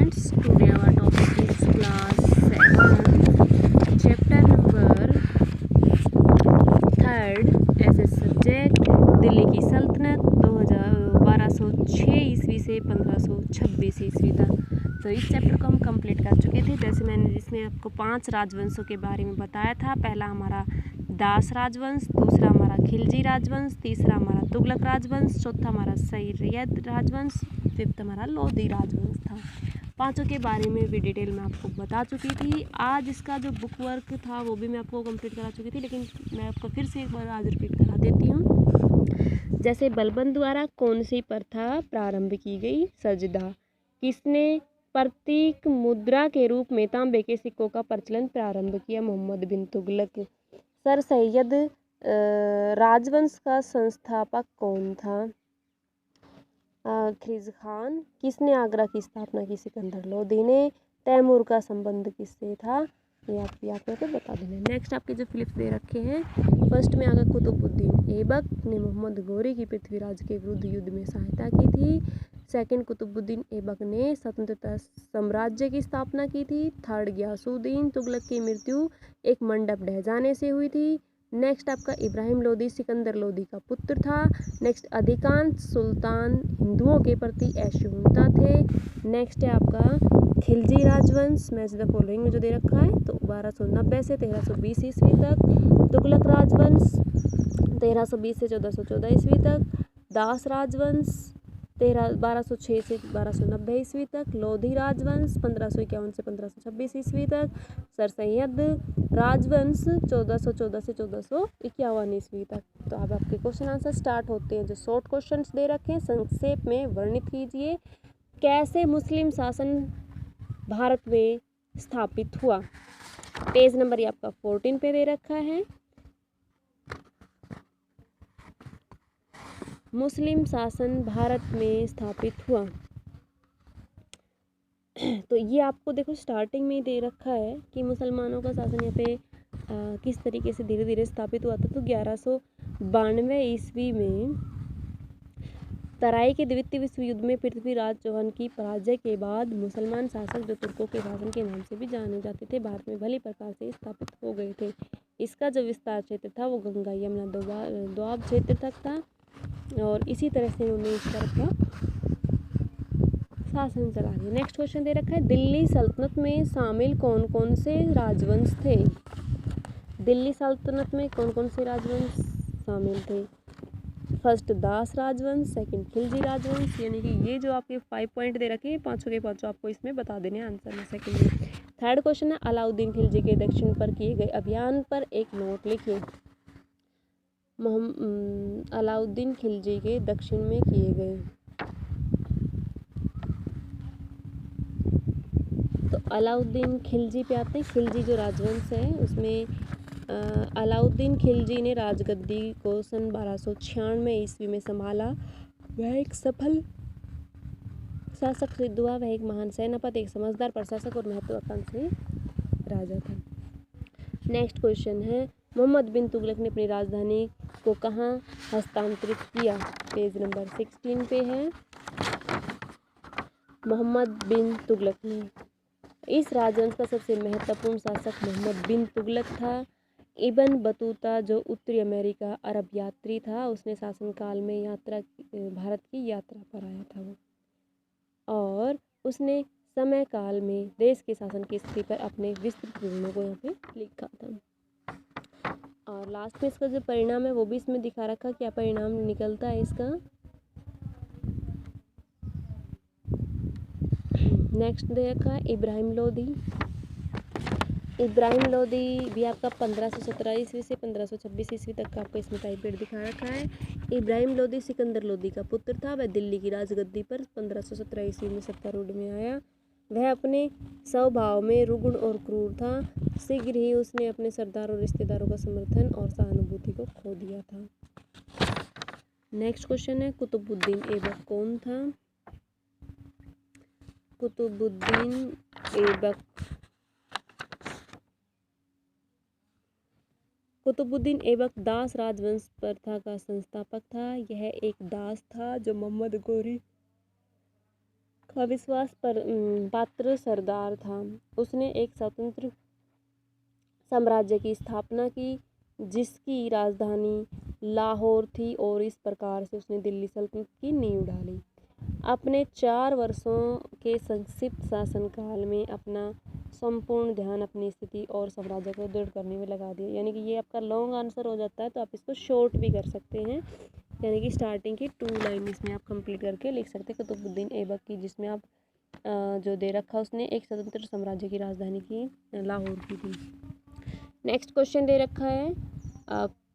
students, today our topic is class 7 chapter number 3rd as a subject Delhi की सल्तनत 1206 ईस्वी से 1526 ईस्वी तक। तो इस चैप्टर को हम कंप्लीट कर चुके थे। जैसे मैंने जिसमें आपको 5 राजवंशों के बारे में बताया था। पहला हमारा दास राजवंश, दूसरा हमारा खिलजी राजवंश, तीसरा हमारा तुगलक राजवंश, चौथा हमारा सैयद राजवंश, फिफ्थ हमारा लोधी राजवंश था। पांचों के बारे में भी डिटेल में आपको बता चुकी थी। आज इसका जो बुक वर्क था वो भी मैं आपको कंप्लीट करा चुकी थी, लेकिन मैं आपको फिर से एक बार आज रिपीट करा देती हूँ। जैसे बलबन द्वारा कौन सी प्रथा प्रारंभ की गई? सजदा। किसने प्रतीक मुद्रा के रूप में तांबे के सिक्कों का प्रचलन प्रारंभ किया? मोहम्मद बिन तुगलक। सर सैयद राजवंश का संस्थापक कौन था? खिलजी खान। किसने आगरा की स्थापना की? सिकंदर लोधी ने। तैमूर का संबंध किससे था? ये आप याद करके बता देना। नेक्स्ट आपके जो फिलिप्स दे रखे हैं, फर्स्ट में आगा कुतुबुद्दीन ऐबक ने मोहम्मद गौरी की पृथ्वीराज के विरुद्ध युद्ध में सहायता की थी। सेकंड, कुतुबुद्दीन ऐबक ने स्वतंत्रता साम्राज्य की स्थापना की थी। थर्ड, गयासुद्दीन तुगलक की मृत्यु एक मंडप ढह जाने से हुई थी। नेक्स्ट आपका इब्राहिम लोधी सिकंदर लोधी का पुत्र था। नेक्स्ट, अधिकांश सुल्तान हिंदुओं के प्रति असहिष्णुता थे। नेक्स्ट है आपका खिलजी राजवंश, मैच द फॉलोइंग में जो दे रखा है, तो 1290 से 1320 ईस्वी तक। तुगलक राजवंश 1320 से 1414 ईस्वी तक। दास राजवंश 1206 से 1290 ईस्वी तक। लोधी राजवंश 1551 से 1526 ईस्वी तक। सर सैयद राजवंश 1414 से 1451 ईस्वी तक। तो अब आपके क्वेश्चन आंसर स्टार्ट होते हैं। जो शॉर्ट क्वेश्चंस दे रखे हैं संक्षेप में वर्णित कीजिए। कैसे मुस्लिम शासन भारत में स्थापित हुआ? पेज नंबर ये आपका 14 पे दे रखा है। मुस्लिम शासन भारत में स्थापित हुआ। तो ये आपको देखो स्टार्टिंग में ही दे रखा है कि मुसलमानों का शासन यहाँ पे किस तरीके से धीरे धीरे स्थापित हुआ था। तो 1192 ईस्वी में तराई के द्वितीय विश्व युद्ध में पृथ्वीराज चौहान की पराजय के बाद मुसलमान शासक जो तुर्कों के शासन के नाम से भी जाने जाते थे, भारत में भली प्रकार से स्थापित हो गए थे। इसका जो विस्तार क्षेत्र था वो गंगा यमुना दोआब क्षेत्र तक था, और इसी तरह से उन्होंने इस तरफ का शासन चला दिया। नेक्स्ट क्वेश्चन दे रखा है, दिल्ली सल्तनत में शामिल कौन कौन से राजवंश थे? दिल्ली सल्तनत में कौन कौन से राजवंश शामिल थे? फर्स्ट, दास राजवंश। सेकंड, खिलजी राजवंश। यानी कि ये जो आपके 5 पॉइंट दे रखे हैं, पाँचों के पाँचों आपको इसमें बता देने आंसर में सेकंड में। थर्ड क्वेश्चन है, अलाउद्दीन खिलजी के दक्षिण पर किए गए अभियान पर एक नोट लिखिए। अलाउद्दीन खिलजी के दक्षिण में किए गए, तो अलाउद्दीन खिलजी पे आते हैं। खिलजी जो राजवंश है उसमें अलाउद्दीन खिलजी ने राजगद्दी को सन 1296 ईस्वी में संभाला। वह एक सफल शासक सिद्ध हुआ। वह एक महान सेनापति, एक समझदार प्रशासक और महत्वाकांक्षी राजा था। नेक्स्ट क्वेश्चन है, मोहम्मद बिन तुगलक ने अपनी राजधानी को कहाँ हस्तांतरित किया? पेज नंबर 16 पे है। मोहम्मद बिन तुगलक ने, इस राजवंश का सबसे महत्वपूर्ण शासक मोहम्मद बिन तुगलक था। इब्न बतूता जो उत्तरी अमेरिका अरब यात्री था, उसने शासनकाल में भारत की यात्रा पर आया था वो, और उसने समय काल में देश के शासन की स्थिति पर अपने विस्तृत विवरणों को यहाँ पे लिखा था। और लास्ट में इसका जो परिणाम है वो भी इसमें दिखा रखा, क्या परिणाम निकलता है इसका। नेक्स्ट दे रखा है, इब्राहिम लोधी। इब्राहिम लोधी भी आपका 1517 ईस्वी से 1526 ईस्वी तक का आपको इसमें टाइम पीरियड दिखा रखा है। इब्राहिम लोधी सिकंदर लोधी का पुत्र था। वह दिल्ली की राजगद्दी पर 1517 ईस्वी में सत्तारूढ़ में आया। वह अपने स्वभाव में रुग्ण और क्रूर था। शीघ्र ही उसने अपने सरदार और रिश्तेदारों का समर्थन और सहानुभूति को खो दिया था। नेक्स्ट क्वेश्चन है, कुतुबुद्दीन ऐबक कौन था? कुतुबुद्दीन ऐबक, कुतुबुद्दीन ऐबक दास राजवंश प्रथा का संस्थापक था। यह एक दास था जो मोहम्मद गौरी का विश्वास पर पात्र सरदार था। उसने एक स्वतंत्र साम्राज्य की स्थापना की जिसकी राजधानी लाहौर थी और इस प्रकार से उसने दिल्ली सल्तनत की नींव डाली। अपने 4 वर्षों के संक्षिप्त शासनकाल में अपना संपूर्ण ध्यान अपनी स्थिति और साम्राज्य को दृढ़ करने में लगा दिया। यानी कि ये आपका लॉन्ग आंसर हो जाता है, तो आप इसको शॉर्ट भी कर सकते हैं। यानी कि स्टार्टिंग की 2 लाइन इसमें आप कंप्लीट करके लिख सकते हैं कुतुबुद्दीन ऐबक की, जिसमें आप जो दे रखा उसने एक स्वतंत्र साम्राज्य की राजधानी की लाहौर की थी। नेक्स्ट क्वेश्चन दे रखा है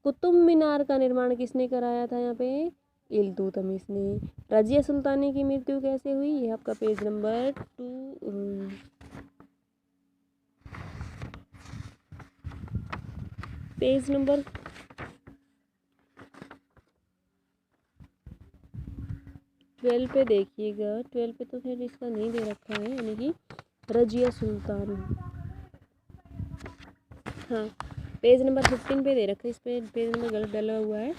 कुतुब मीनार का निर्माण किसने कराया था? यहाँ पे इल्तुतमिश ने। रजिया सुल्तानी की मृत्यु कैसे हुई? ये आपका पेज नंबर 2 पेज नंबर 12 पे देखिएगा। 12 पे तो फिर इसका नहीं दे रखा है, यानी कि रजिया सुल्तान। हाँ, पेज नंबर 15 पे दे रखा है, इस पे पेज नंबर गलत डाला हुआ है।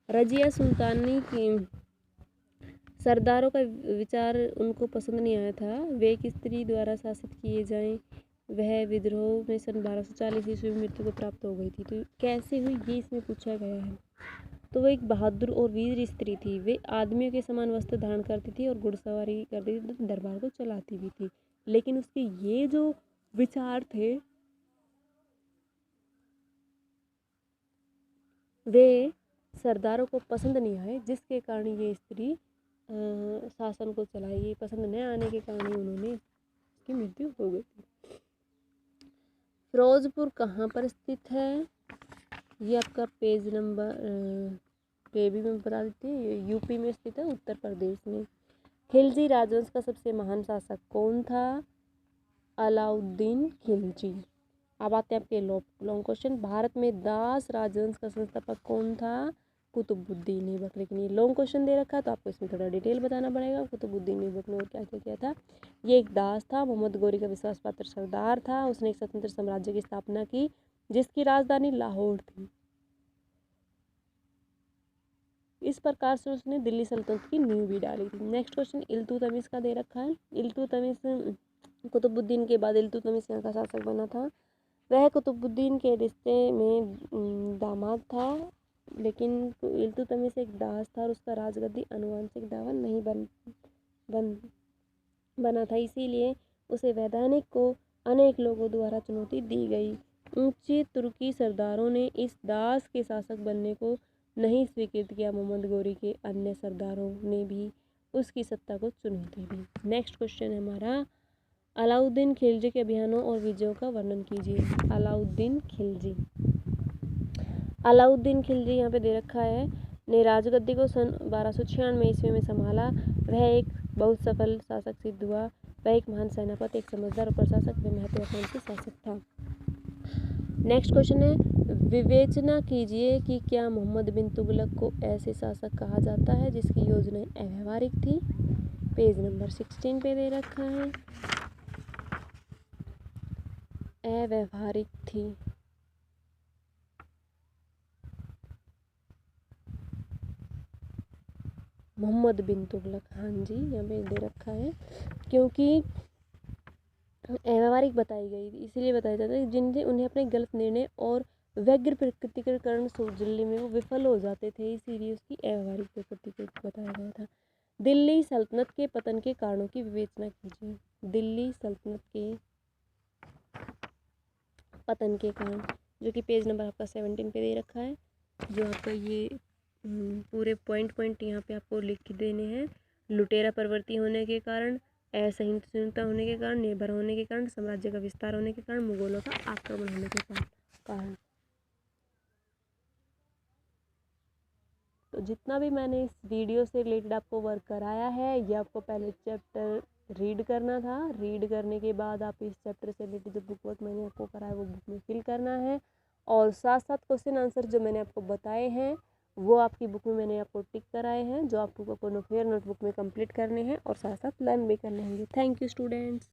रजिया सुल्तानी की सरदारों का विचार उनको पसंद नहीं आया था, वे एक स्त्री द्वारा शासित किए जाएं। वह विद्रोह में सन 1240 ईस्वी में मृत्यु को प्राप्त हो गई थी। तो कैसे हुई ये इसमें पूछा गया है। तो वो एक बहादुर और वीर स्त्री थी। वे आदमियों के समान वस्त्र धारण करती थी और घुड़सवारी करती थी, दरबार को चलाती भी थी। लेकिन उसके ये जो विचार थे वे सरदारों को पसंद नहीं आए, जिसके कारण ये स्त्री शासन को चलाई। ये पसंद न आने के कारण उन्होंने उसकी मृत्यु हो गई थी। फिरोजपुर कहाँ पर स्थित है? ये आपका पेज नंबर पे भी मैं बता देती हूँ, ये यूपी में स्थित है, उत्तर प्रदेश में। खिलजी राजवंश का सबसे महान शासक कौन था? अलाउद्दीन खिलजी। अब आते हैं आपके लॉन्ग क्वेश्चन। भारत में दास राजवंश का संस्थापक कौन था? कुतुबुद्दीन ऐबक। लेकिन ये लॉन्ग क्वेश्चन दे रखा है, तो आपको इसमें थोड़ा डिटेल बताना पड़ेगा। कुतुबुद्दीन ऐबक ने और क्या क्या किया था। ये एक दास था, मोहम्मद गौरी का विश्वास पात्र सरदार था। उसने एक स्वतंत्र साम्राज्य की स्थापना की जिसकी राजधानी लाहौर थी। इस प्रकार से उसने दिल्ली सल्तनत की नींव भी डाली थी। नेक्स्ट क्वेश्चन इल्तुतमिश का दे रखा है। इल्तुतमिश कुतुबुद्दीन के बाद इल्तुतमिश यहाँ का शासक बना था। वह कुतुबुद्दीन के रिश्ते में दामाद था, लेकिन इल्तुतमिश एक दास था और उसका राजगद्दी आनुवंशिक दावा नहीं बना था, इसीलिए उसे वैधानिक को अनेक लोगों द्वारा चुनौती दी गई। ऊंचे तुर्की सरदारों ने इस दास के शासक बनने को नहीं स्वीकृत किया। मोहम्मद गौरी के अन्य सरदारों ने भी उसकी सत्ता को चुनौती दी। नेक्स्ट क्वेश्चन है हमारा अलाउद्दीन खिलजी के अभियानों और विजयों का वर्णन कीजिए। अलाउद्दीन खिलजी यहाँ पे दे रखा है ने राजगद्दी को सन 1296 ईस्वी में संभाला। वह एक बहुत सफल शासक सिद्ध हुआ। वह एक महान सेनापति, एक समझदार और प्रशासक व महत्वाकांक्षी शासक था। नेक्स्ट क्वेश्चन है विवेचना कीजिए कि क्या मोहम्मद बिन तुगलक को ऐसे शासक कहा जाता है जिसकी योजनाएं अव्यावहारिक थी? पेज नंबर 16 पे दे रखा है, अव्यावहारिक थी। मोहम्मद बिन तुगलक, हाँ जी, यहाँ पे दे रखा है क्योंकि अव्यावहारिक बताई गई थी, इसीलिए बताया जाता है जिनसे उन्हें अपने गलत निर्णय और व्यग्र प्रकृति के कारण सोचने में वो विफल हो जाते थे, इसीलिए उसकी अव्यावहारिक प्रकृति को बताया गया था। दिल्ली सल्तनत के पतन के कारणों की विवेचना कीजिए। दिल्ली सल्तनत के पतन के कारण, जो कि पेज नंबर आपका 17 पे दे रखा है, जो आपका ये पूरे पॉइंट यहाँ पे आपको लिख के देने हैं। लुटेरा प्रवृत्ति होने के कारण, असहिष्णुता होने के कारण, निर्भर होने के कारण, साम्राज्य का विस्तार होने के कारण, मुगलों का आक्रमण होने के कारण। तो जितना भी मैंने इस वीडियो से रिलेटेड आपको वर्क कराया है, ये आपको पहले चैप्टर रीड करना था। रीड करने के बाद आप इस चैप्टर से रिलेटेड जो बुक वर्क मैंने आपको कराया वो बुक में फिल करना है, और साथ साथ क्वेश्चन आंसर जो मैंने आपको बताए हैं वो आपकी बुक में मैंने आपको टिक कराए हैं, जो आपको फेयर नोटबुक में कंप्लीट करने हैं और साथ साथ लर्न भी करने होंगे। Thank you students.